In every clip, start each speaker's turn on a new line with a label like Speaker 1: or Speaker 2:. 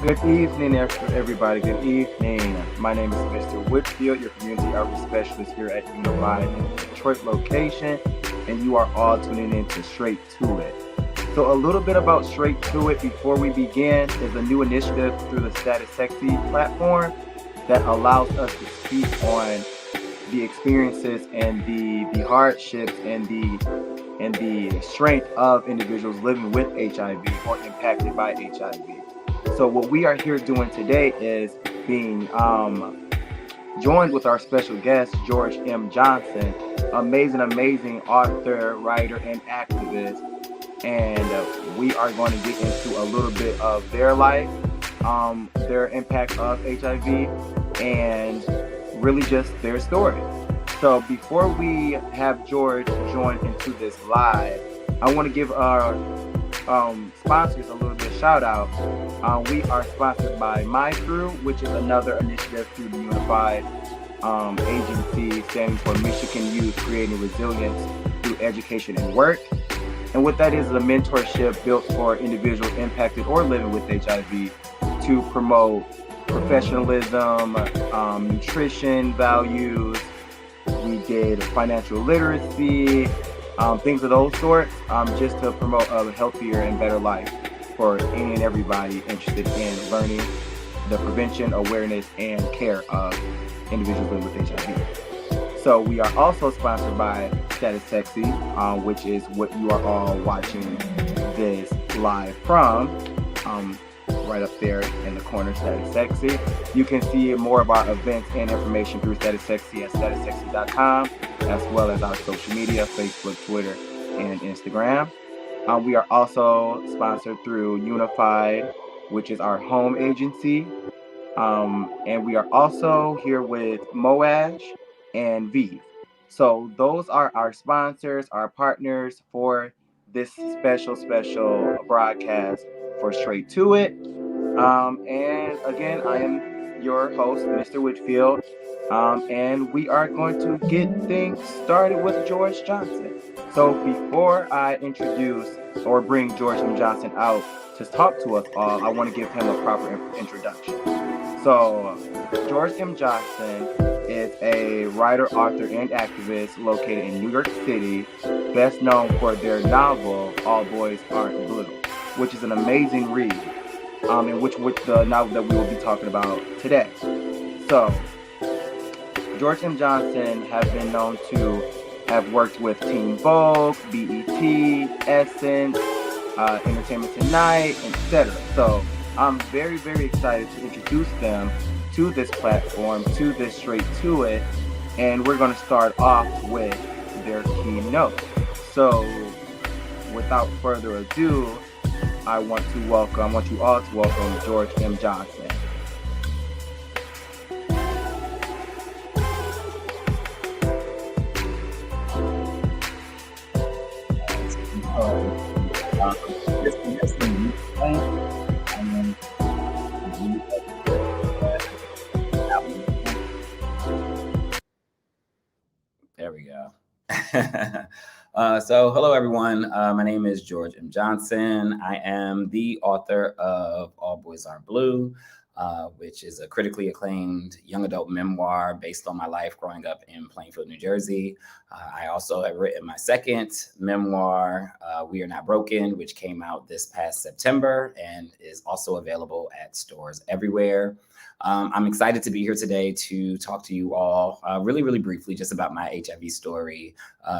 Speaker 1: Good evening, everybody. Good evening. My name is Mr. Whitfield, your community outreach specialist here at Unified in the Detroit location, and you are all tuning in to Straight to It. So a little bit about Straight to It before we begin is a new initiative through the Status Sexy platform that allows us to speak on the experiences and the hardships and the strength of individuals living with HIV or impacted by HIV. So what we are here doing today is being joined with our special guest, George M. Johnson, amazing author, writer, and activist. And we are going to get into a little bit of their life, their impact of HIV, and really just their story. So before we have George join into this live, I want to give our sponsors a little bit of shout out. We are sponsored by My Crew, which is another initiative through the Unified Agency standing for Michigan Youth Creating Resilience through Education and Work. And what that is a mentorship built for individuals impacted or living with HIV to promote professionalism, nutrition values. We did financial literacy, things of those sorts, just to promote a healthier and better life for any and everybody interested in learning the prevention, awareness, and care of individuals living with HIV. So we are also sponsored by Status Sexy, which is what you are all watching this live from. Right up there in the corner, Status Sexy. You can see more of our events and information through Status Sexy at statussexy.com, as well as our social media, Facebook, Twitter, and Instagram. We are also sponsored through Unified, which is our home agency. And we are also here with Moash and Vive. So those are our sponsors, our partners for this special broadcast for Straight to It. And again, I am your host, Mr. Whitfield, and we are going to get things started with George Johnson. So before I introduce or bring George M. Johnson out to talk to us all, I want to give him a proper introduction. So George M. Johnson is a writer, author, and activist located in New York City, best known for their novel, All Boys Aren't Blue, which is an amazing read. In which the novel that we will be talking about today. So, George M. Johnson has been known to have worked with Teen Vogue, BET, Essence, Entertainment Tonight, etc. So, I'm very excited to introduce them to this platform, to this Straight to It, and we're going to start off with their keynote. So, without further ado, I want you all to welcome George M. Johnson.
Speaker 2: There we go. So hello, everyone. My name is George M. Johnson. I am the author of All Boys Aren't Blue, which is a critically acclaimed young adult memoir based on my life growing up in Plainfield, New Jersey. I also have written my second memoir, We Are Not Broken, which came out this past September and is also available at stores everywhere. I'm excited to be here today to talk to you all really briefly just about my HIV story,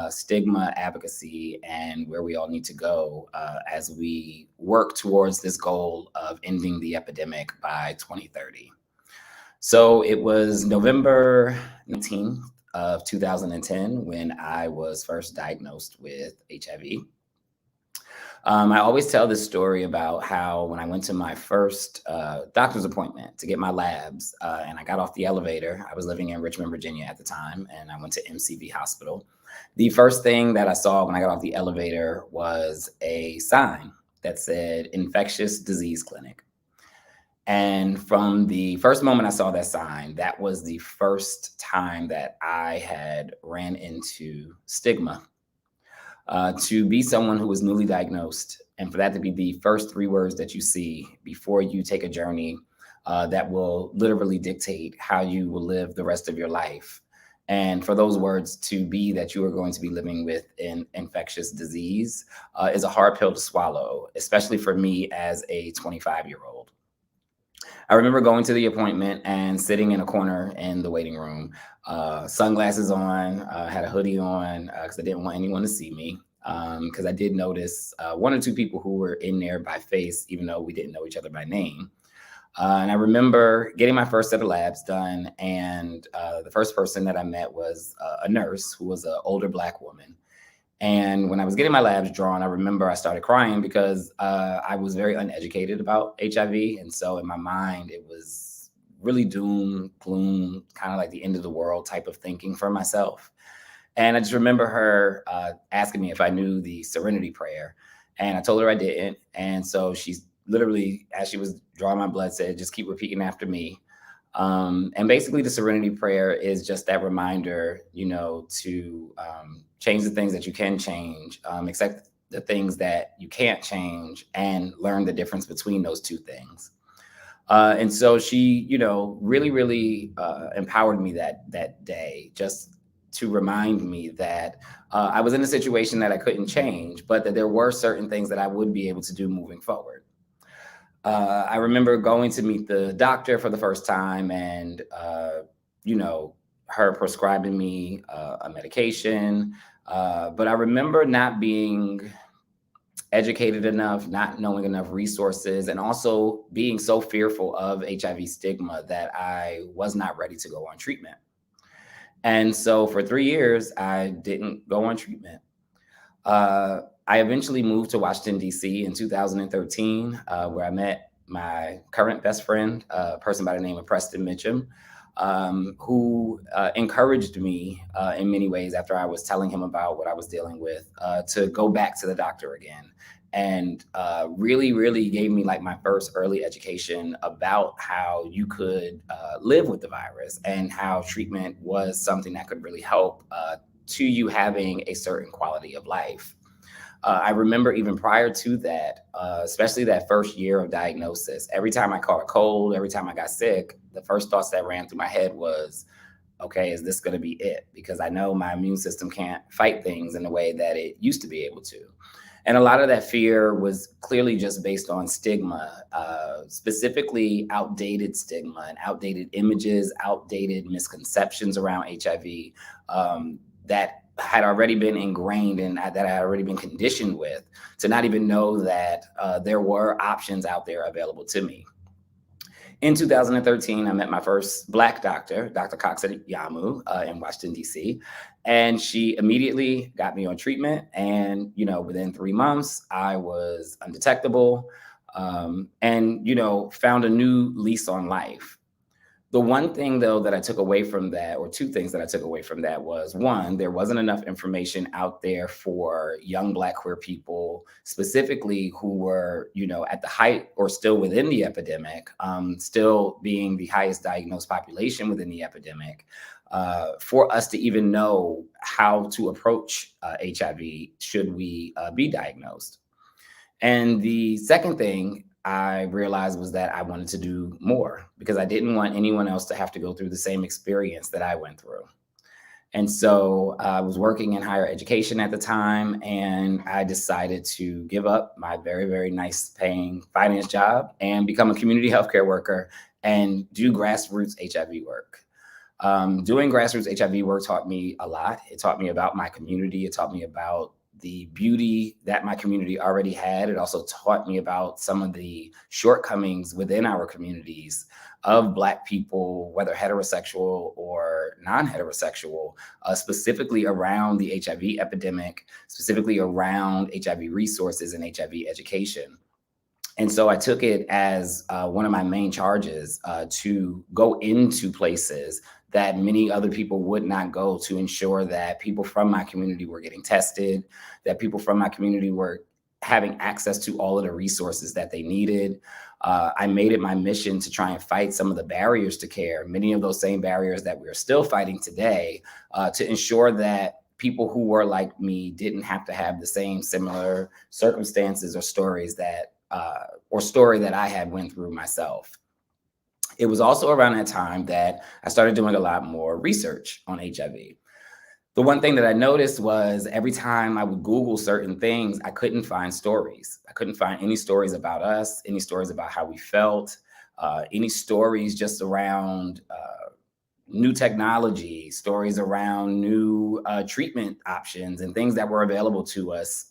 Speaker 2: stigma, advocacy, and where we all need to go as we work towards this goal of ending the epidemic by 2030. So it was November 19th of 2010 when I was first diagnosed with HIV. I always tell this story about how when I went to my first doctor's appointment to get my labs and I got off the elevator, I was living in Richmond, Virginia at the time, and I went to MCV Hospital. The first thing that I saw when I got off the elevator was a sign that said Infectious Disease Clinic. And from the first moment I saw that sign, that was the first time that I had ran into stigma. To be someone who was newly diagnosed and for that to be the first 3 words that you see before you take a journey that will literally dictate how you will live the rest of your life. And for those words to be that you are going to be living with an infectious disease is a hard pill to swallow, especially for me as a 25-year-old. I remember going to the appointment and sitting in a corner in the waiting room, sunglasses on, had a hoodie on because I didn't want anyone to see me. Because I did notice 1 or 2 people who were in there by face, even though we didn't know each other by name. And I remember getting my first set of labs done. And the first person that I met was a nurse who was an older Black woman. And when I was getting my labs drawn, I remember I started crying because I was very uneducated about HIV. And so in my mind, it was really doom, gloom, kind of like the end of the world type of thinking for myself. And I just remember her asking me if I knew the Serenity Prayer. And I told her I didn't. And so she's literally, as she was drawing my blood, said, just keep repeating after me. And basically the Serenity Prayer is just that reminder, to change the things that you can change, accept the things that you can't change, and learn the difference between those 2 things. And so she, really, really empowered me that day, just to remind me that I was in a situation that I couldn't change, but that there were certain things that I would be able to do moving forward. I remember going to meet the doctor for the first time and, her prescribing me a medication. But I remember not being educated enough, not knowing enough resources, and also being so fearful of HIV stigma that I was not ready to go on treatment. And so for 3 years, I didn't go on treatment. I eventually moved to Washington, D.C. in 2013, where I met my current best friend, a person by the name of Preston Mitchum, who encouraged me in many ways after I was telling him about what I was dealing with to go back to the doctor again. And really, really gave me like my first early education about how you could live with the virus and how treatment was something that could really help to you having a certain quality of life. I remember even prior to that, especially that first year of diagnosis, every time I caught a cold, every time I got sick, the first thoughts that ran through my head was, okay, is this going to be it? Because I know my immune system can't fight things in the way that it used to be able to. And a lot of that fear was clearly just based on stigma, specifically outdated stigma and outdated images, outdated misconceptions around HIV that had already been ingrained and that I had already been conditioned with, to not even know that there were options out there available to me. In 2013, I met my first Black doctor, Dr. Cox at Yamu in Washington, D.C., and she immediately got me on treatment. And, within 3 months, I was undetectable and, found a new lease on life. The one thing, though, that I took away from that, or 2 things that I took away from that, was 1, there wasn't enough information out there for young Black queer people, specifically who were, at the height or still within the epidemic, still being the highest diagnosed population within the epidemic, for us to even know how to approach HIV should we be diagnosed. And the second thing I realized was that I wanted to do more because I didn't want anyone else to have to go through the same experience that I went through. And so I was working in higher education at the time, and I decided to give up my very, very nice paying finance job and become a community healthcare worker and do grassroots HIV work. Doing grassroots HIV work taught me a lot. It taught me about my community. It taught me about the beauty that my community already had. It also taught me about some of the shortcomings within our communities of Black people, whether heterosexual or non-heterosexual, specifically around the HIV epidemic, specifically around HIV resources and HIV education. And so I took it as one of my main charges to go into places that many other people would not go, to ensure that people from my community were getting tested, that people from my community were having access to all of the resources that they needed. I made it my mission to try and fight some of the barriers to care, many of those same barriers that we're still fighting today, to ensure that people who were like me didn't have to have the same similar circumstances or stories that story that I had went through myself. It was also around that time that I started doing a lot more research on HIV. The one thing that I noticed was every time I would Google certain things, I couldn't find stories. I couldn't find any stories about us, any stories about how we felt, any stories just around new technology, stories around new treatment options and things that were available to us.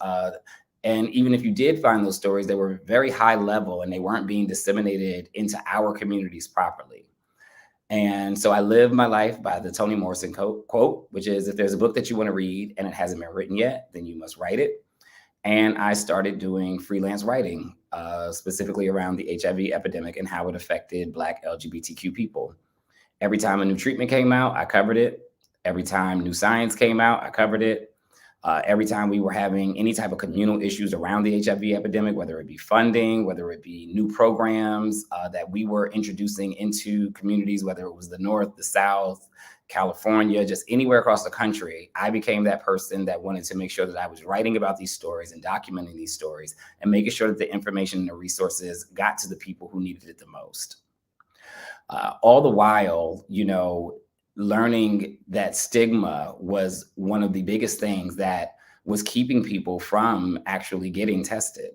Speaker 2: And even if you did find those stories, they were very high level and they weren't being disseminated into our communities properly. And so I live my life by the Toni Morrison quote, which is, if there's a book that you want to read and it hasn't been written yet, then you must write it. And I started doing freelance writing, specifically around the HIV epidemic and how it affected Black LGBTQ people. Every time a new treatment came out, I covered it. Every time new science came out, I covered it. Every time we were having any type of communal issues around the HIV epidemic, whether it be funding, whether it be new programs that we were introducing into communities, whether it was the North, the South, California, just anywhere across the country, I became that person that wanted to make sure that I was writing about these stories and documenting these stories and making sure that the information and the resources got to the people who needed it the most. All the while, learning that stigma was one of the biggest things that was keeping people from actually getting tested.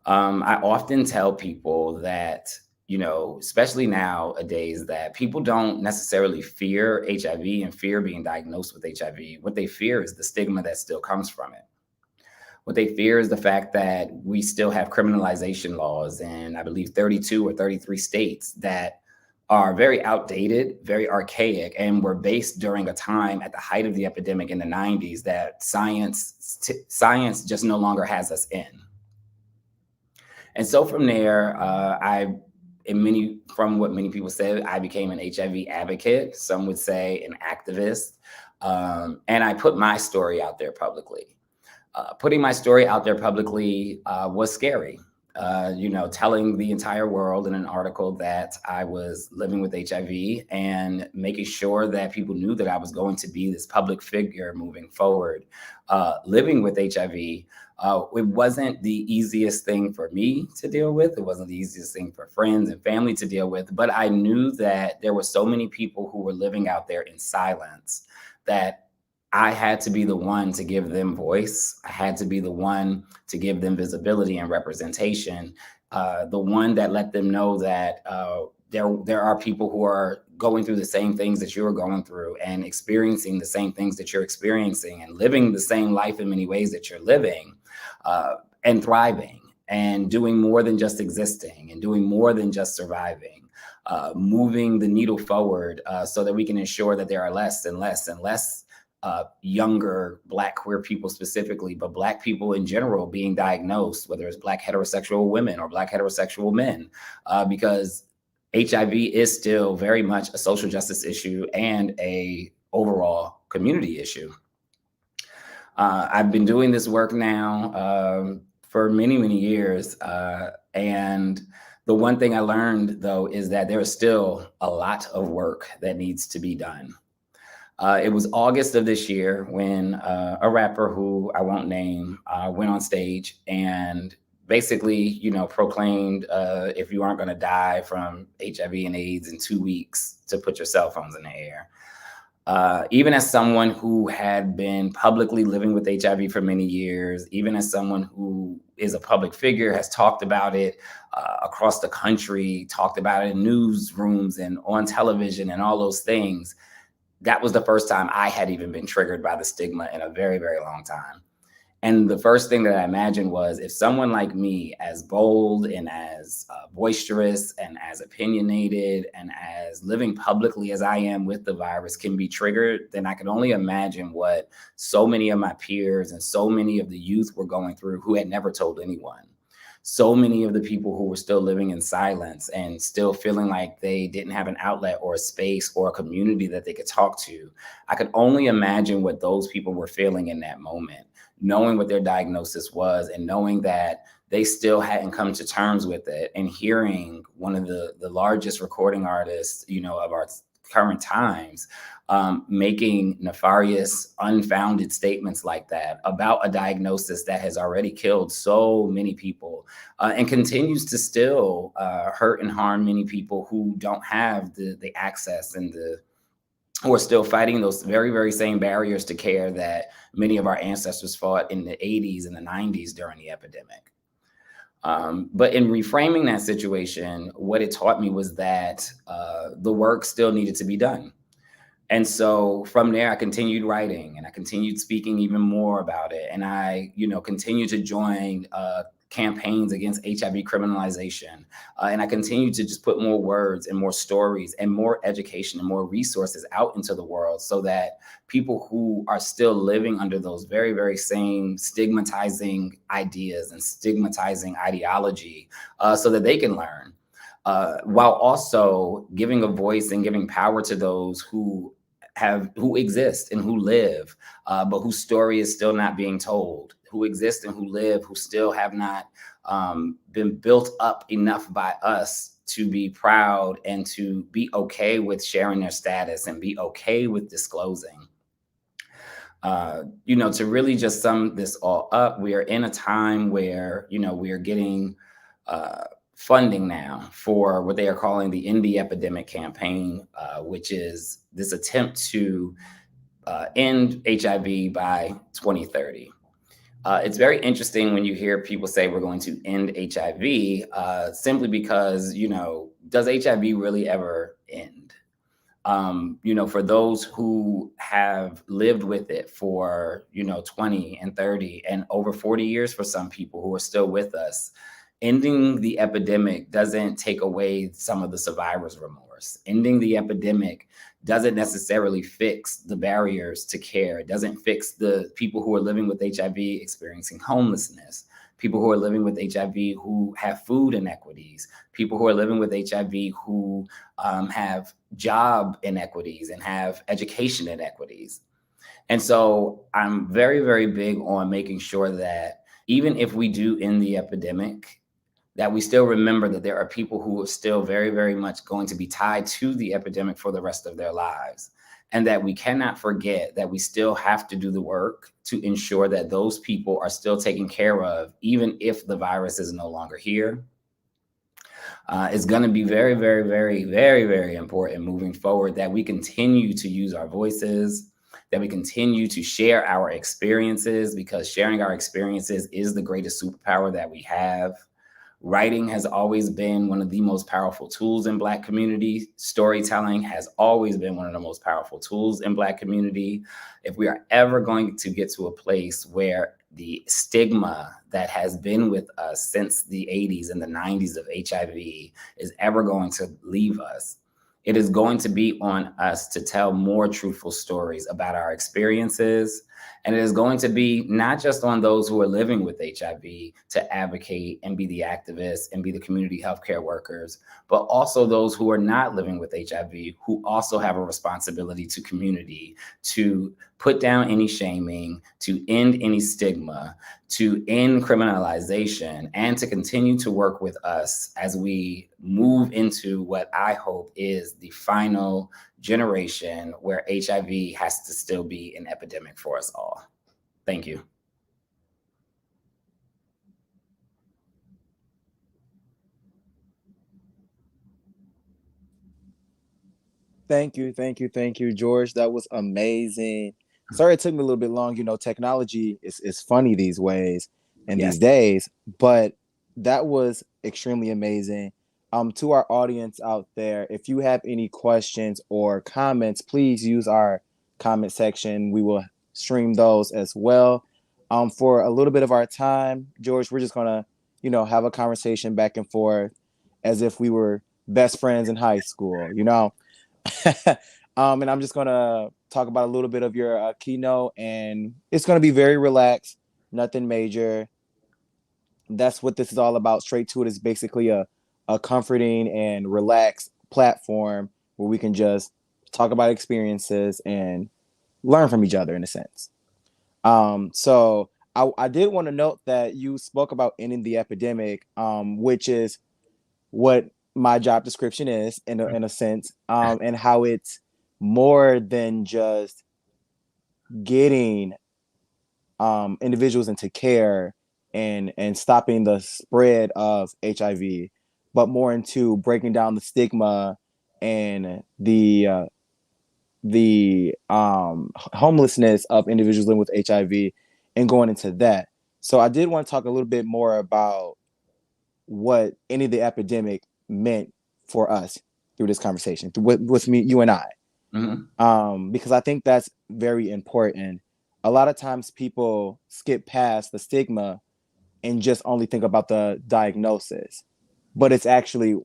Speaker 2: I often tell people that, especially nowadays, that people don't necessarily fear HIV and fear being diagnosed with HIV. What they fear is the stigma that still comes from it. What they fear is the fact that we still have criminalization laws in, I believe, 32 or 33 states that are very outdated, very archaic, and were based during a time at the height of the epidemic in the 90s that science just no longer has us in. And so from there, from what many people said, I became an HIV advocate. Some would say an activist. And I put my story out there publicly. Putting my story out there publicly was scary. Telling the entire world in an article that I was living with HIV and making sure that people knew that I was going to be this public figure moving forward. Living with HIV, it wasn't the easiest thing for me to deal with. It wasn't the easiest thing for friends and family to deal with, but I knew that there were so many people who were living out there in silence that I had to be the one to give them voice. I had to be the one to give them visibility and representation. The one that let them know that there are people who are going through the same things that you're going through and experiencing the same things that you're experiencing and living the same life in many ways that you're living and thriving and doing more than just existing and doing more than just surviving. Moving the needle forward so that we can ensure that there are less and less and less younger Black queer people specifically, but Black people in general being diagnosed, whether it's Black heterosexual women or Black heterosexual men, because HIV is still very much a social justice issue and a overall community issue. I've been doing this work now for many, many years. And the one thing I learned, though, is that there is still a lot of work that needs to be done. It was August of this year when a rapper who I won't name went on stage and basically, proclaimed if you aren't going to die from HIV and AIDS in 2 weeks, to put your cell phones in the air. Even as someone who had been publicly living with HIV for many years, even as someone who is a public figure, has talked about it across the country, talked about it in newsrooms and on television and all those things, that was the first time I had even been triggered by the stigma in a very, very long time. And the first thing that I imagined was, if someone like me, as bold and as boisterous and as opinionated and as living publicly as I am with the virus, can be triggered, then I can only imagine what so many of my peers and so many of the youth were going through who had never told anyone. So many of the people who were still living in silence and still feeling like they didn't have an outlet or a space or a community that they could talk to. I could only imagine what those people were feeling in that moment, knowing what their diagnosis was and knowing that they still hadn't come to terms with it, and hearing one of the largest recording artists, of our current times, making nefarious, unfounded statements like that about a diagnosis that has already killed so many people and continues to still hurt and harm many people who don't have the access and who are still fighting those very, very same barriers to care that many of our ancestors fought in the 80s and the 90s during the epidemic. But in reframing that situation, what it taught me was that the work still needed to be done. And so from there, I continued writing and I continued speaking even more about it. And I, continued to join campaigns against HIV criminalization. And I continued to just put more words and more stories and more education and more resources out into the world so that people who are still living under those very, very same stigmatizing ideas and stigmatizing ideology so that they can learn. While also giving a voice and giving power to those who exist and who live, but whose story is still not being told, who exist and who live, who still have not been built up enough by us to be proud and to be okay with sharing their status and be okay with disclosing. To really just sum this all up, we are in a time where, we are getting funding now for what they are calling the End the Epidemic campaign, which is this attempt to end HIV by 2030. It's very interesting when you hear people say we're going to end HIV, simply because, does HIV really ever end? For those who have lived with it for, 20 and 30 and over 40 years for some people who are still with us, ending the epidemic doesn't take away some of the survivor's remorse. Ending the epidemic doesn't necessarily fix the barriers to care. It doesn't fix the people who are living with HIV experiencing homelessness, people who are living with HIV who have food inequities, people who are living with HIV who have job inequities and have education inequities. And so I'm very, very big on making sure that even if we do end the epidemic, that we still remember that there are people who are still very, very much going to be tied to the epidemic for the rest of their lives. And that we cannot forget that we still have to do the work to ensure that those people are still taken care of, even if the virus is no longer here. It's going to be very, very, very, very, very important moving forward that we continue to use our voices, that we continue to share our experiences, because sharing our experiences is the greatest superpower that we have. Writing has always been one of the most powerful tools in Black community. Storytelling has always been one of the most powerful tools in Black community. If we are ever going to get to a place where the stigma that has been with us since the 80s and the 90s of HIV is ever going to leave us, it is going to be on us to tell more truthful stories about our experiences. And it is going to be not just on those who are living with HIV to advocate and be the activists and be the community healthcare workers, but also those who are not living with HIV, who also have a responsibility to community, to put down any shaming, to end any stigma, to end criminalization, and to continue to work with us as we move into what I hope is the final generation where HIV has to still be an epidemic for us all. Thank you.
Speaker 1: Thank you, George. That was amazing. Sorry it took me a little bit long. Technology is funny these ways and
Speaker 2: Yes.
Speaker 1: these days, but that was extremely amazing. To our audience out there, if you have any questions or comments, please use our comment section. We will stream those as well. For a little bit of our time, George, we're just gonna, have a conversation back and forth as if we were best friends in high school, and I'm just gonna talk about a little bit of your keynote, and it's gonna be very relaxed, nothing major. That's what this is all about. Straight to it is basically a comforting and relaxed platform where we can just talk about experiences and learn from each other in a sense. So I did want to note that you spoke about ending the epidemic, which is what my job description is in a sense, and how it's more than just getting individuals into care and stopping the spread of HIV, but more into breaking down the stigma and the homelessness of individuals living with HIV and going into that. So I did want to talk a little bit more about what any of the epidemic meant for us through this conversation, with me, you and I. Because I think that's very important. A lot of times people skip past the stigma and just only think about the diagnosis, but it's actually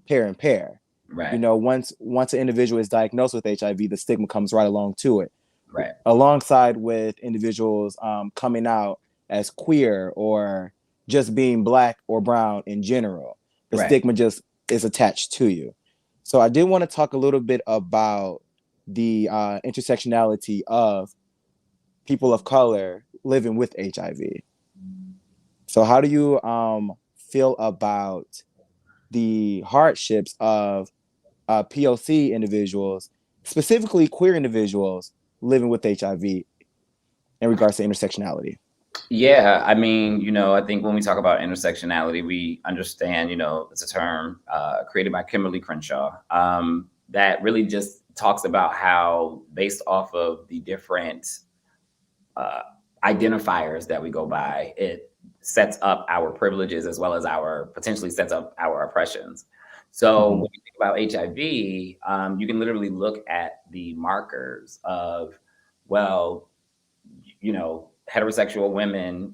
Speaker 1: pair and pair.
Speaker 2: Right.
Speaker 1: You know, once an individual is diagnosed with HIV, the stigma comes right along to it.
Speaker 2: Right.
Speaker 1: Alongside with individuals coming out as queer or just being Black or brown in general, the stigma just is attached to you. So I did want to talk a little bit about the intersectionality of people of color living with HIV. So how do you feel about the hardships of POC individuals, specifically queer individuals living with HIV in regards to intersectionality?
Speaker 2: Yeah, I mean, I think when we talk about intersectionality, we understand, it's a term created by Kimberly Crenshaw that really just talks about how, based off of the different identifiers that we go by, it sets up our privileges as well as potentially sets up our oppressions. So when you think about HIV, you can literally look at the markers of, well, heterosexual women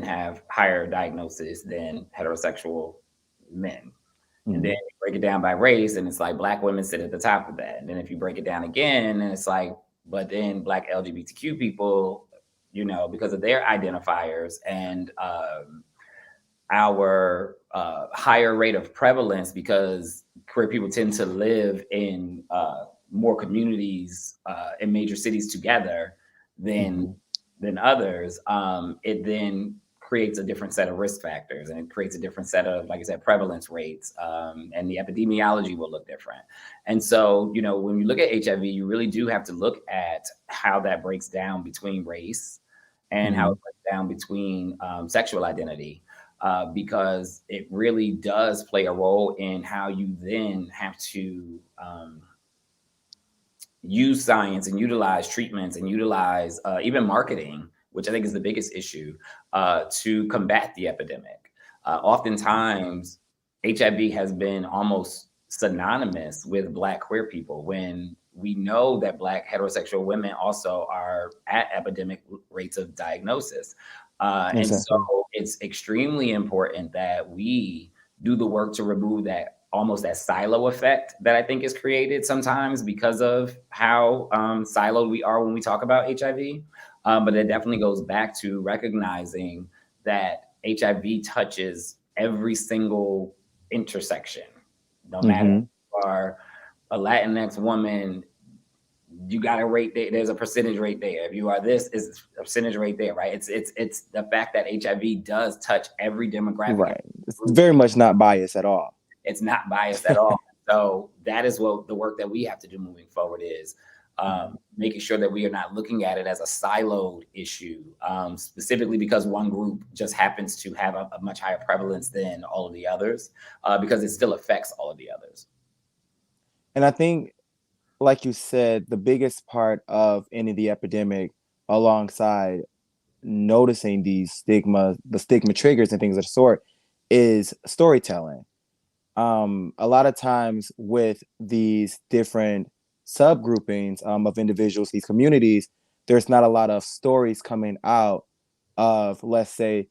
Speaker 2: have higher diagnosis than heterosexual men. And then you break it down by race, and it's like Black women sit at the top of that. And then if you break it down again, and it's like, but then Black LGBTQ people, because of their identifiers and our higher rate of prevalence, because queer people tend to live in more communities in major cities together than others, it then creates a different set of risk factors, and it creates a different set of, like I said, prevalence rates, and the epidemiology will look different. And so, when you look at HIV, you really do have to look at how that breaks down between race and how it breaks down between sexual identity, because it really does play a role in how you then have to use science and utilize treatments and utilize even marketing, which I think is the biggest issue, to combat the epidemic. Oftentimes, HIV has been almost synonymous with Black queer people, when we know that Black heterosexual women also are at epidemic rates of diagnosis. And so it's extremely important that we do the work to remove that silo effect that I think is created sometimes because of how siloed we are when we talk about HIV. But it definitely goes back to recognizing that HIV touches every single intersection. No matter if you are a Latinx woman, you got a rate there. There's a percentage rate there. If you are this, is a percentage rate there, right? It's the fact that HIV does touch every demographic.
Speaker 1: Right. It's very much not biased at all.
Speaker 2: It's not biased at all. So that is what the work that we have to do moving forward is making sure that we are not looking at it as a siloed issue, specifically because one group just happens to have a much higher prevalence than all of the others, because it still affects all of the others.
Speaker 1: And I think, like you said, the biggest part of any of the epidemic, alongside noticing the stigma triggers and things of the sort, is storytelling. A lot of times with these different subgroupings of individuals, these communities, there's not a lot of stories coming out of, let's say,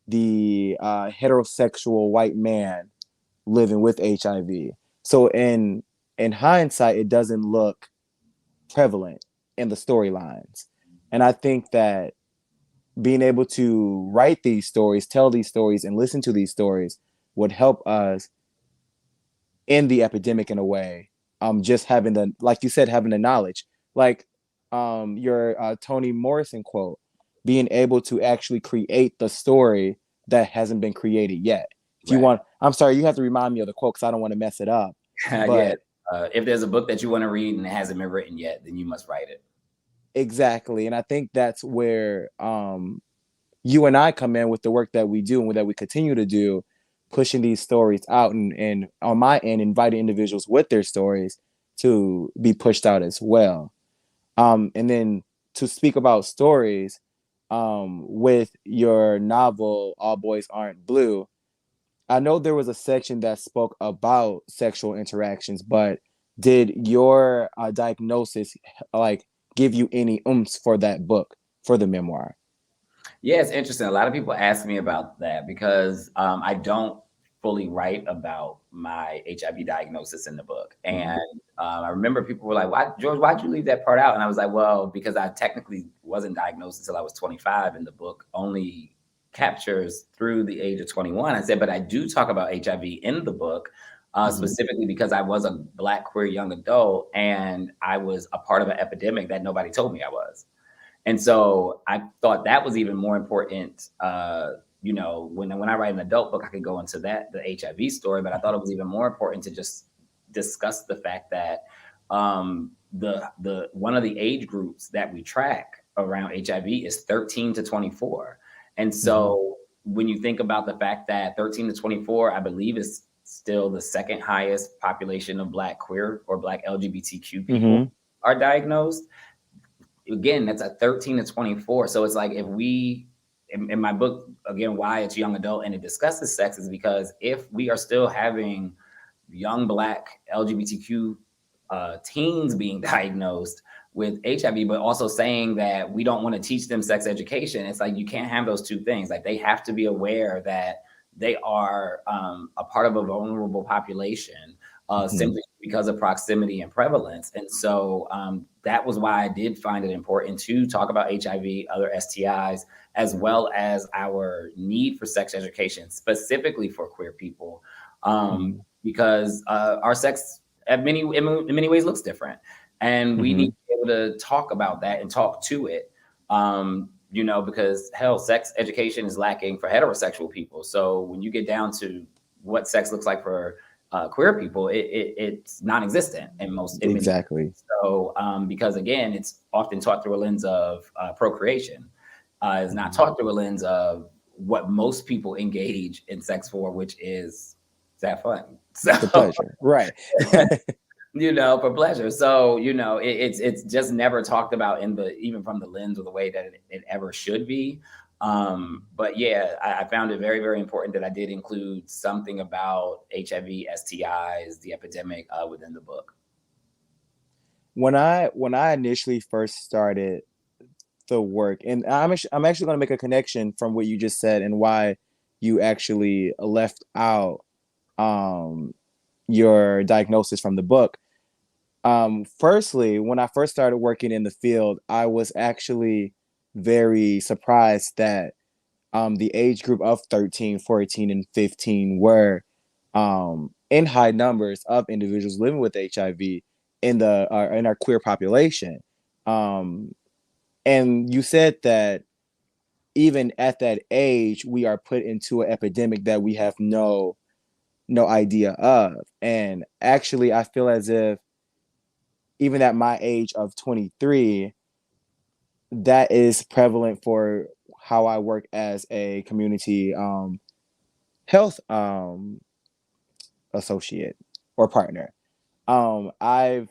Speaker 1: the heterosexual white man living with HIV. So in hindsight, it doesn't look prevalent in the storylines. And I think that being able to write these stories, tell these stories, and listen to these stories would help us in the epidemic in a way. Just having the, like you said, having the knowledge, like your Toni Morrison quote, being able to actually create the story that hasn't been created yet. If you want, I'm sorry, you have to remind me of the quote because I don't want to mess it up.
Speaker 2: Yeah.
Speaker 1: But
Speaker 2: If there's a book that you want to read and it hasn't been written yet, then you must write it.
Speaker 1: exactly. And I think that's where you and I come in with the work that we do and that we continue to do, pushing these stories out and on my end, inviting individuals with their stories to be pushed out as well. And then to speak about stories, with your novel, All Boys Aren't Blue, I know there was a section that spoke about sexual interactions, but did your diagnosis like give you any oomph for that book, for the memoir?
Speaker 2: Yeah, it's interesting. A lot of people ask me about that because I don't fully write about my HIV diagnosis in the book. And I remember people were like, "Why, George, why'd you leave that part out?" And I was like, well, because I technically wasn't diagnosed until I was 25, and the book only captures through the age of 21. I said, but I do talk about HIV in the book, specifically because I was a Black queer young adult and I was a part of an epidemic that nobody told me I was. And so I thought that was even more important. When I write an adult book, I could go into that, the HIV story, but I thought it was even more important to just discuss the fact that the one of the age groups that we track around HIV is 13 to 24. And so when you think about the fact that 13 to 24, I believe, is still the second highest population of Black queer or Black LGBTQ people are diagnosed. Again, that's a 13 to 24. So it's like, if we, in my book, again, why it's young adult and it discusses sex, is because if we are still having young Black LGBTQ teens being diagnosed with HIV, but also saying that we don't want to teach them sex education, it's like, you can't have those two things. Like, they have to be aware that they are a part of a vulnerable population, simply because of proximity and prevalence. And so that was why I did find it important to talk about HIV, other STIs, as well as our need for sex education, specifically for queer people, because our sex in many ways looks different. And we need to be able to talk about that and talk to it. Because hell, sex education is lacking for heterosexual people. So when you get down to what sex looks like for queer people, it's non-existent in most.
Speaker 1: Exactly.
Speaker 2: So because again, it's often taught through a lens of procreation. It's not taught through a lens of what most people engage in sex for, which is to have fun. So
Speaker 1: The pleasure, right?
Speaker 2: for pleasure. So, it's just never talked about even from the lens or the way that it ever should be. But yeah, I found it very, very important that I did include something about HIV, STIs, the epidemic within the book.
Speaker 1: When I initially first started the work, and I'm actually going to make a connection from what you just said and why you actually left out your diagnosis from the book. Firstly, when I first started working in the field, I was actually very surprised that the age group of 13, 14, and 15 were in high numbers of individuals living with HIV in our queer population. And you said that even at that age, we are put into an epidemic that we have no idea of. And actually, I feel as if even at my age of 23, that is prevalent for how I work as a community health associate or partner. I've,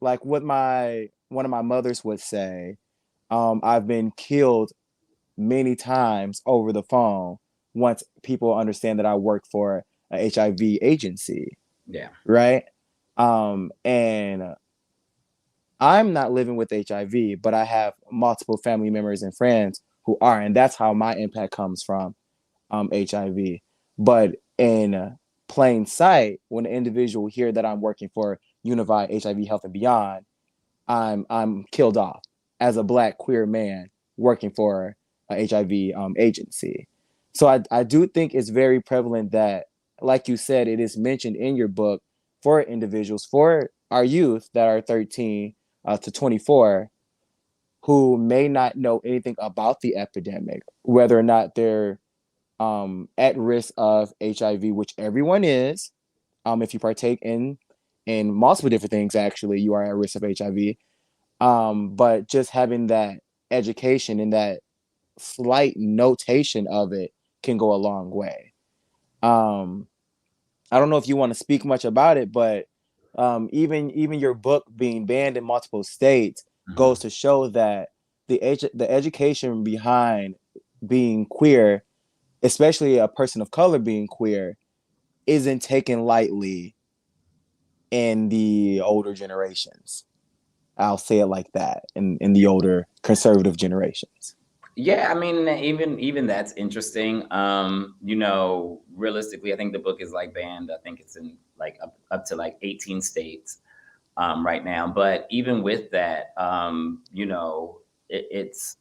Speaker 1: like what one of my mothers would say, I've been killed many times over the phone once people understand that I work for a HIV agency.
Speaker 2: Yeah.
Speaker 1: Right. And I'm not living with HIV, but I have multiple family members and friends who are, and that's how my impact comes from HIV. But in plain sight, when an individual hear that I'm working for Unified HIV Health and Beyond, I'm killed off as a Black queer man working for a HIV agency. So I do think it's very prevalent that, like you said, it is mentioned in your book for individuals, for our youth that are 13 to 24, who may not know anything about the epidemic, whether or not they're at risk of HIV, which everyone is. If you partake in multiple different things, actually, you are at risk of HIV. But just having that education and that slight notation of it can go a long way. I don't know if you want to speak much about it, but even your book being banned in multiple states goes to show that the education behind being queer, especially a person of color being queer, isn't taken lightly in the older generations. I'll say it like that, in the older conservative generations.
Speaker 2: Yeah, I mean, even that's interesting. Realistically, I think the book is like banned. I think it's in like up to like 18 states right now. But even with that, it's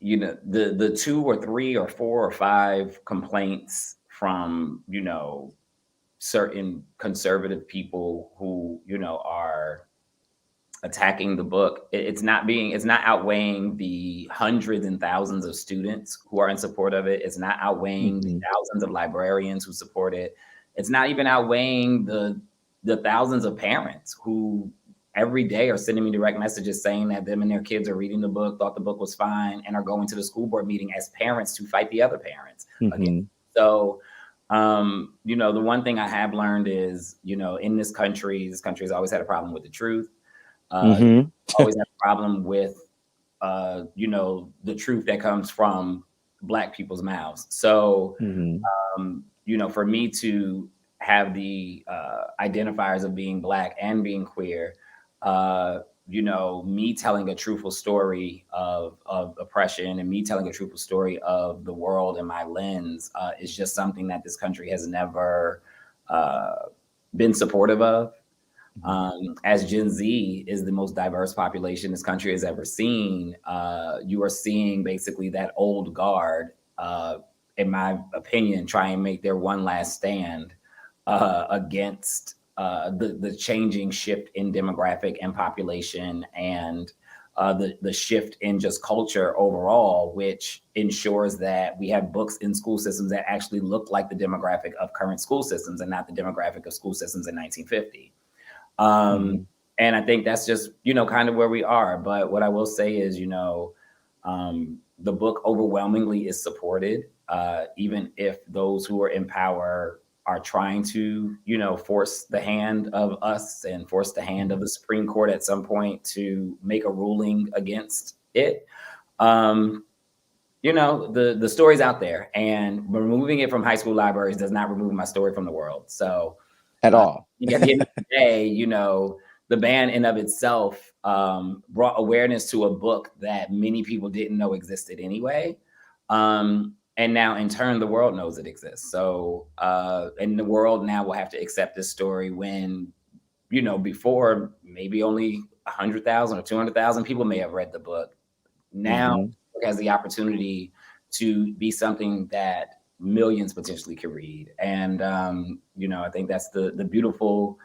Speaker 2: the 2 or 3 or 4 or 5 complaints from certain conservative people who are attacking the book. It's not outweighing the hundreds and thousands of students who are in support of it. It's not outweighing the thousands of librarians who support it. It's not even outweighing the thousands of parents who every day are sending me direct messages saying that them and their kids are reading the book, thought the book was fine, and are going to the school board meeting as parents to fight the other parents again. So the one thing I have learned is, in this country has always had a problem with the truth. Always have a problem with, the truth that comes from Black people's mouths. So, for me to have the identifiers of being Black and being queer, me telling a truthful story of oppression and me telling a truthful story of the world in my lens is just something that this country has never been supportive of. As Gen Z is the most diverse population this country has ever seen, you are seeing basically that old guard, in my opinion, try and make their one last stand against the changing shift in demographic and population and the shift in just culture overall, which ensures that we have books in school systems that actually look like the demographic of current school systems and not the demographic of school systems in 1950. And I think that's just, kind of where we are. But what I will say is, the book overwhelmingly is supported, even if those who are in power are trying to, force the hand of us and force the hand of the Supreme Court at some point to make a ruling against it. The story's out there, and removing it from high school libraries does not remove my story from the world. So
Speaker 1: at all.
Speaker 2: At the end of the day, the ban in of itself brought awareness to a book that many people didn't know existed anyway. And now in turn, the world knows it exists. So, and the world now will have to accept this story when, before maybe only 100,000 or 200,000 people may have read the book. Now it has the opportunity to be something that millions potentially could read. And, I think that's the beautiful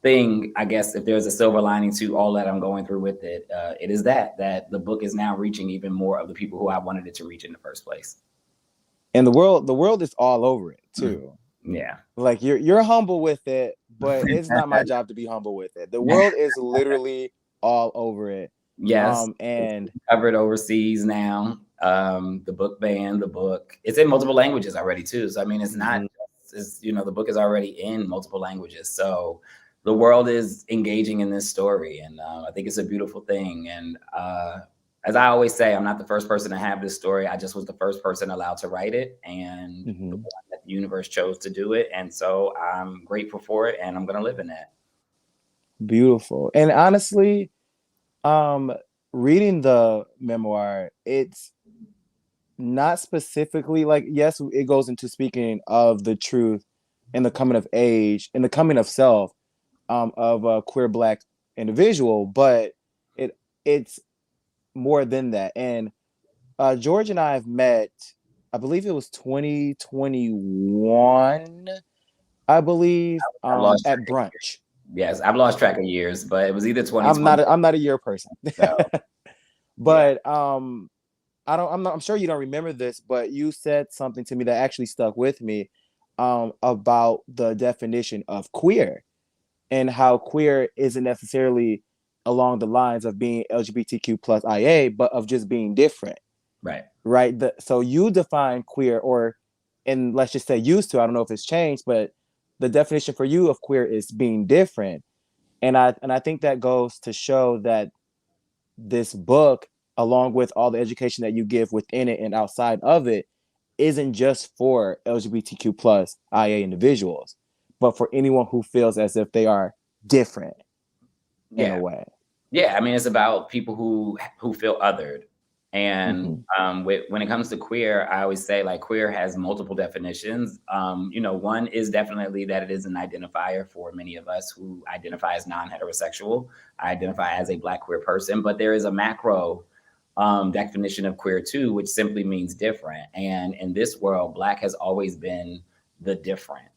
Speaker 2: thing. I guess if there's a silver lining to all that I'm going through with it, it is that the book is now reaching even more of the people who I wanted it to reach in the first place.
Speaker 1: And the world is all over it too.
Speaker 2: Yeah.
Speaker 1: Like you're humble with it, but it's not my job to be humble with it. The world is literally all over it.
Speaker 2: Yes.
Speaker 1: And
Speaker 2: it's covered overseas now. The book banned, the book. It's in multiple languages already too. So I mean, it's not just, the book is already in multiple languages. So the world is engaging in this story, and I think it's a beautiful thing. And as I always say, I'm not the first person to have this story. I just was the first person allowed to write it, and the one that the universe chose to do it. And so I'm grateful for it, and I'm going to live in that.
Speaker 1: Beautiful. And honestly, reading the memoir, it's not specifically like, yes, it goes into speaking of the truth and the coming of age and the coming of self of a queer Black individual, but it's more than that. And George and I have met, I believe it was 2021, I believe, at brunch.
Speaker 2: Yes, I've lost track of years, but it was either 2020.
Speaker 1: I'm not a year person.
Speaker 2: So,
Speaker 1: but I'm sure you don't remember this, but you said something to me that actually stuck with me, about the definition of queer and how queer isn't necessarily along the lines of being LGBTQ plus IA, but of just being different,
Speaker 2: Right.
Speaker 1: right? So you define queer, or, and let's just say used to, I don't know if it's changed, but the definition for you of queer is being different. And I think that goes to show that this book, along with all the education that you give within it and outside of it, isn't just for LGBTQ plus IA individuals, but for anyone who feels as if they are different in a
Speaker 2: Yeah.
Speaker 1: way.
Speaker 2: Yeah, I mean, it's about people who feel othered. And
Speaker 1: Mm-hmm.
Speaker 2: when it comes to queer, I always say like queer has multiple definitions. One is definitely that it is an identifier for many of us who identify as non-heterosexual. I identify as a Black queer person, but there is a macro definition of queer too, which simply means different. And in this world, Black has always been the different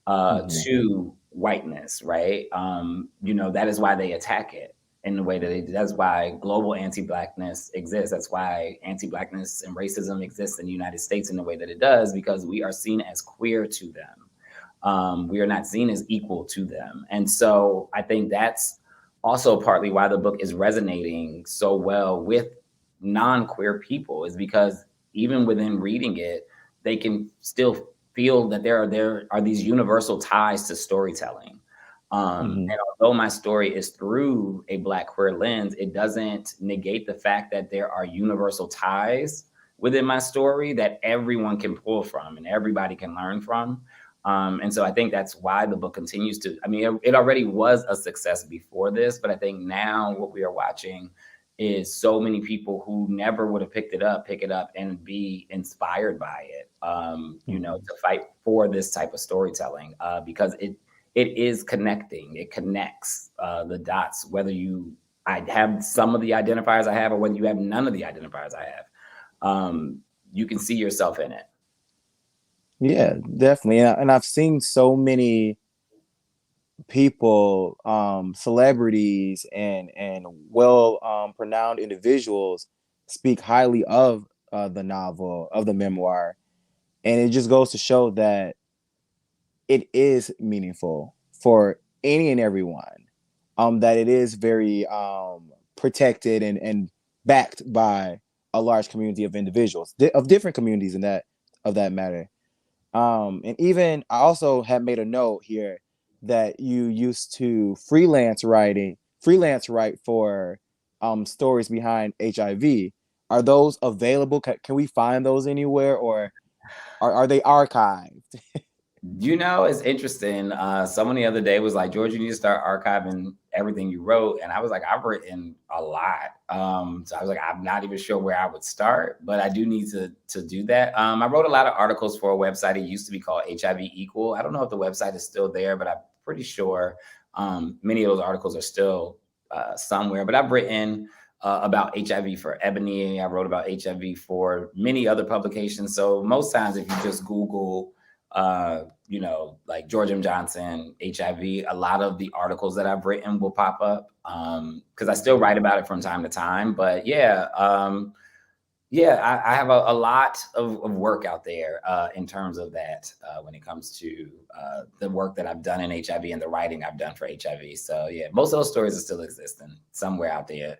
Speaker 1: Mm-hmm.
Speaker 2: to whiteness, right? That is why they attack it in the way that they do. That's why global anti-Blackness exists. That's why anti-Blackness and racism exists in the United States in the way that it does, because we are seen as queer to them. We are not seen as equal to them. And so I think that's also partly why the book is resonating so well with non-queer people, is because even within reading it, they can still feel that there are these universal ties to storytelling.
Speaker 1: Mm-hmm.
Speaker 2: And although my story is through a Black queer lens, it doesn't negate the fact that there are universal ties within my story that everyone can pull from and everybody can learn from. And so I think that's why the book continues to, I mean, it already was a success before this, but I think now what we are watching is so many people who never would have picked it up, pick it up and be inspired by it, to fight for this type of storytelling, because it is connecting. It connects the dots, whether I have some of the identifiers I have or whether you have none of the identifiers I have. You can see yourself in it.
Speaker 1: Yeah, definitely. And I've seen so many people, celebrities and well pronounced individuals speak highly of the novel, of the memoir. And it just goes to show that it is meaningful for any and everyone. That it is very protected and backed by a large community of individuals, of different communities in that of that matter. And even I also have made a note here that you used to freelance write for stories behind HIV. Are those available? Can we find those anywhere, or are they archived?
Speaker 2: It's interesting. Someone the other day was like, George, you need to start archiving everything you wrote. And I was like, I've written a lot. So I was like, I'm not even sure where I would start, but I do need to do that. I wrote a lot of articles for a website. It used to be called HIV Equal. I don't know if the website is still there, but I'm pretty sure many of those articles are still somewhere. But I've written about HIV for Ebony. I wrote about HIV for many other publications. So most times if you just Google like George M. Johnson, HIV, a lot of the articles that I've written will pop up because I still write about it from time to time. But I have a lot of work out there in terms of that when it comes to the work that I've done in HIV and the writing I've done for HIV. So yeah, most of those stories are still existing somewhere out there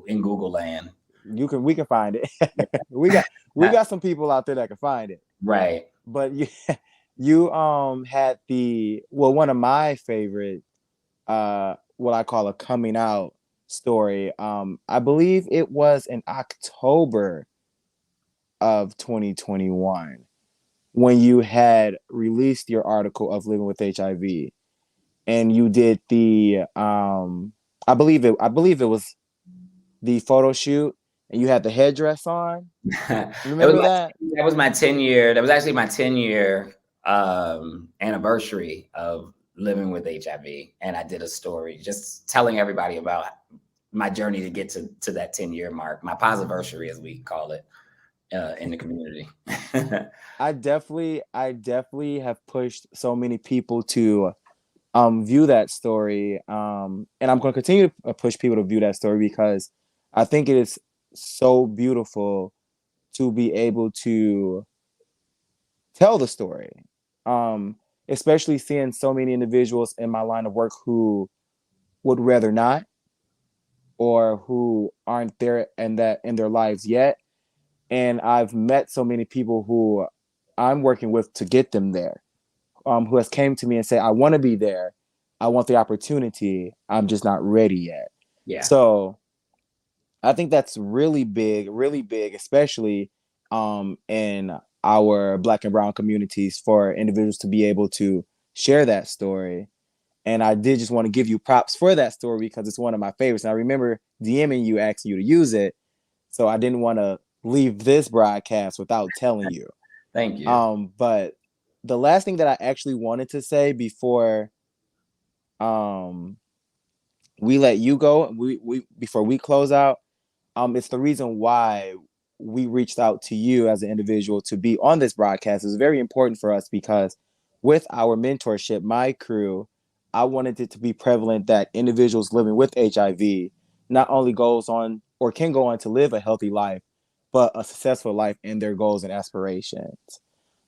Speaker 2: in Google land.
Speaker 1: We can find it. we got some people out there that can find it.
Speaker 2: Right.
Speaker 1: But you had one of my favorite what I call a coming out story. I believe it was in October of 2021 when you had released your article of living with HIV, and you did the I believe it was the photo shoot, and you had the headdress on. Remember that?
Speaker 2: That was my 10-year. That was actually my 10-year anniversary of living with HIV, and I did a story just telling everybody about my journey to get to that 10-year mark, my posiversary, as we call it in the community.
Speaker 1: I definitely have pushed so many people to view that story, and I'm going to continue to push people to view that story because I think it is so beautiful to be able to tell the story. Especially seeing so many individuals in my line of work who would rather not, or who aren't there and that in their lives yet. And I've met so many people who I'm working with to get them there, who has came to me and say, I want to be there. I want the opportunity. I'm just not ready yet.
Speaker 2: Yeah.
Speaker 1: So I think that's really big, especially in our Black and Brown communities, for individuals to be able to share that story. And I did just want to give you props for that story because it's one of my favorites. And I remember DMing you, asking you to use it. So I didn't want to leave this broadcast without telling you.
Speaker 2: Thank you.
Speaker 1: But the last thing that I actually wanted to say before um we let you go, we before we close out, it's the reason why we reached out to you as an individual to be on this broadcast. It's very important for us because with our mentorship, my crew, I wanted it to be prevalent that individuals living with HIV not only goes on or can go on to live a healthy life, but a successful life in their goals and aspirations.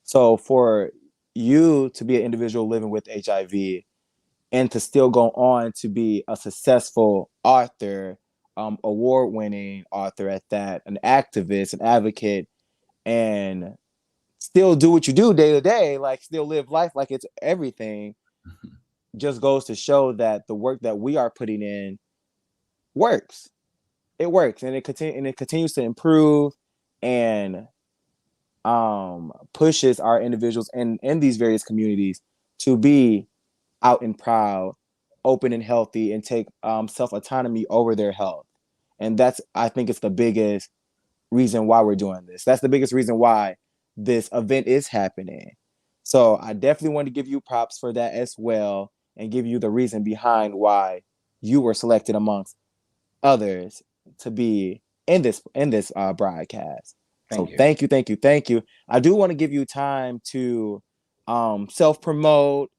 Speaker 1: So for you to be an individual living with HIV and to still go on to be a successful author, award-winning author at that, an activist, an advocate, and still do what you do day to day, like still live life like it's everything, just goes to show that the work that we are putting in works. It works, and it continues to improve, and pushes our individuals in these various communities to be out and proud, open and healthy, and take self autonomy over their health. And that's, I think, it's the biggest reason why we're doing this. That's the biggest reason why this event is happening. So I definitely want to give you props for that as well, and give you the reason behind why you were selected amongst others to be in this broadcast.
Speaker 2: Thank
Speaker 1: So
Speaker 2: you.
Speaker 1: thank you. I do want to give you time to self promote.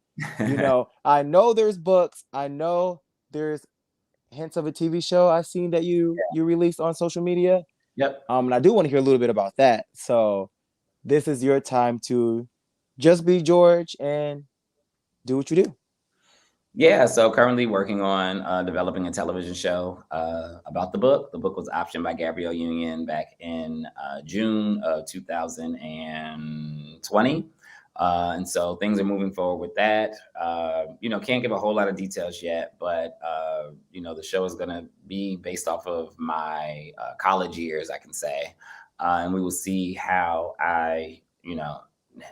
Speaker 1: I know there's books. I know there's hints of a TV show I've seen that you released on social media.
Speaker 2: Yep.
Speaker 1: And I do want to hear a little bit about that. So this is your time to just be George and do what you do.
Speaker 2: Yeah, so currently working on developing a television show about the book. The book was optioned by Gabrielle Union back in June of 2020. And so things are moving forward with that. Can't give a whole lot of details yet, but, the show is going to be based off of my college years, I can say. And we will see how I,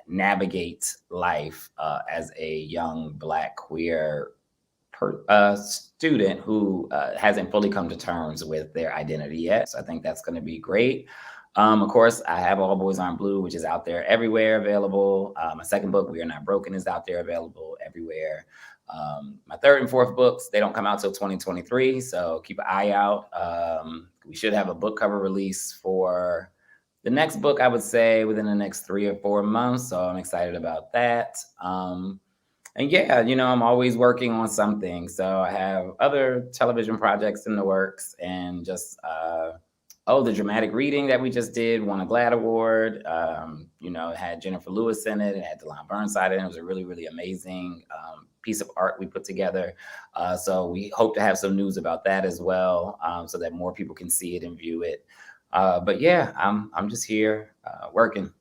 Speaker 2: navigate life as a young Black queer student who hasn't fully come to terms with their identity yet. So I think that's going to be great. Of course, I have All Boys Aren't Blue, which is out there everywhere available. My second book, We Are Not Broken, is out there available everywhere. My third and fourth books, they don't come out till 2023, so keep an eye out. We should have a book cover release for the next book, I would say, within the next 3 or 4 months, so I'm excited about that. And yeah, I'm always working on something. So I have other television projects in the works, and just, the dramatic reading that we just did won a GLAAD award. It had Jennifer Lewis in it. It had Delon Burnside in it. It was a really, really amazing piece of art we put together. So we hope to have some news about that as well, so that more people can see it and view it. But yeah, I'm just here working.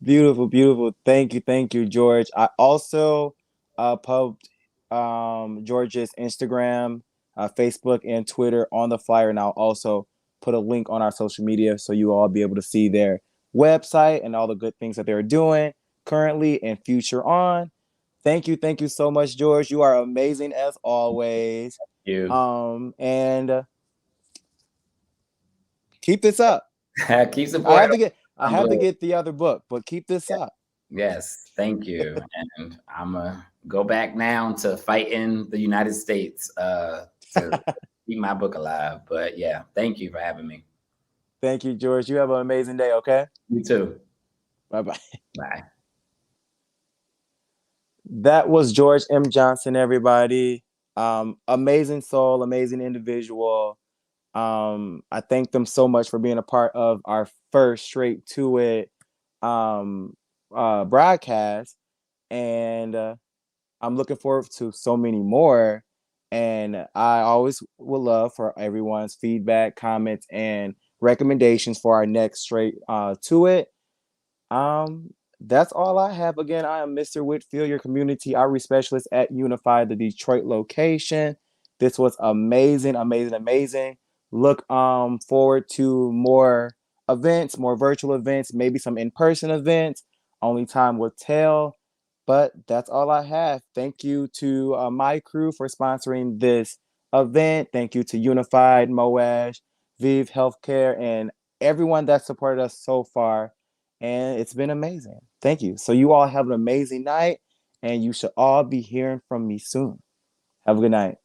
Speaker 1: Beautiful. Thank you, George. I also pubbed George's Instagram, Facebook, and Twitter on the flyer, and I'll also put a link on our social media so you all be able to see their website and all the good things that they're doing currently and future on. Thank you so much, George. You are amazing as always.
Speaker 2: You
Speaker 1: And keep this up.
Speaker 2: keep supporting.
Speaker 1: I have to get the other book, but keep this up.
Speaker 2: Yes, thank you. And I'm gonna go back now to fighting the United States to keep my book alive. But yeah, thank you for having me.
Speaker 1: Thank you, George. You have an amazing day, okay?
Speaker 2: You too.
Speaker 1: Bye-bye.
Speaker 2: Bye.
Speaker 1: That was George M. Johnson, everybody. Amazing soul, amazing individual. I thank them so much for being a part of our first Straight to It broadcast. And I'm looking forward to so many more. And I always would love for everyone's feedback, comments, and recommendations for our next Straight to It. That's all I have. Again, I am Mr. Whitfield, your community outreach specialist at Unify, the Detroit location. This was amazing, amazing, amazing. Look forward to more events, more virtual events, maybe some in-person events. Only time will tell. But that's all I have. Thank you to my crew for sponsoring this event. Thank you to Unified, Moash, Vive Healthcare, and everyone that supported us so far. And it's been amazing. Thank you. So you all have an amazing night, and you should all be hearing from me soon. Have a good night.